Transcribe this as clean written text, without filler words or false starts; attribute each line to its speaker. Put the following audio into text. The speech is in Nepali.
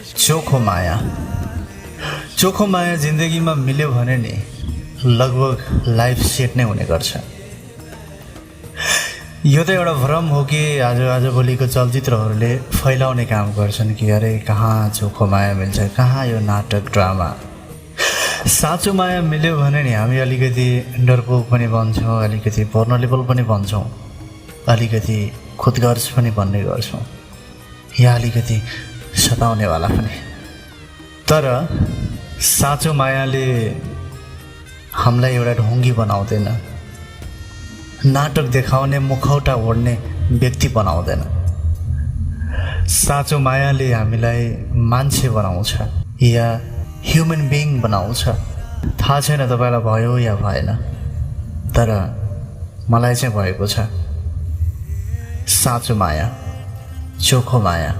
Speaker 1: चोखो माया चोखो माया जिन्दगीमा मिल्यो भने नि लगभग लाइफ सेट नै हुने गर्छ। यो त एउटा भ्रम हो कि आजभोलिको चलचित्रहरूले फैलाउने काम गर्छन् कि अरे कहाँ चोखो माया मिल्छ, कहाँ यो नाटक ड्रामा। साँचो माया मिल्यो भने नि हामी अलिकति डरपोक पनि बन्छौँ, अलिकति पर्नलेबल पनि बन्छौँ, अलिकति खुदगर्ज पनि बन्ने गर्छौँ, या अलिकति सताउनेवाला पनि। तर साँचो मायाले हामीलाई एउटा ढोङ्गी बनाउँदैन, नाटक देखाउने मुखौटा ओढ्ने व्यक्ति बनाउँदैन। साँचो मायाले हामीलाई मान्छे बनाउँछ या ह्युमन बिइङ बनाउँछ। थाहा छैन तपाईँलाई भयो या भएन, तर मलाई चाहिँ भएको छ। साँचो माया, चोखो माया।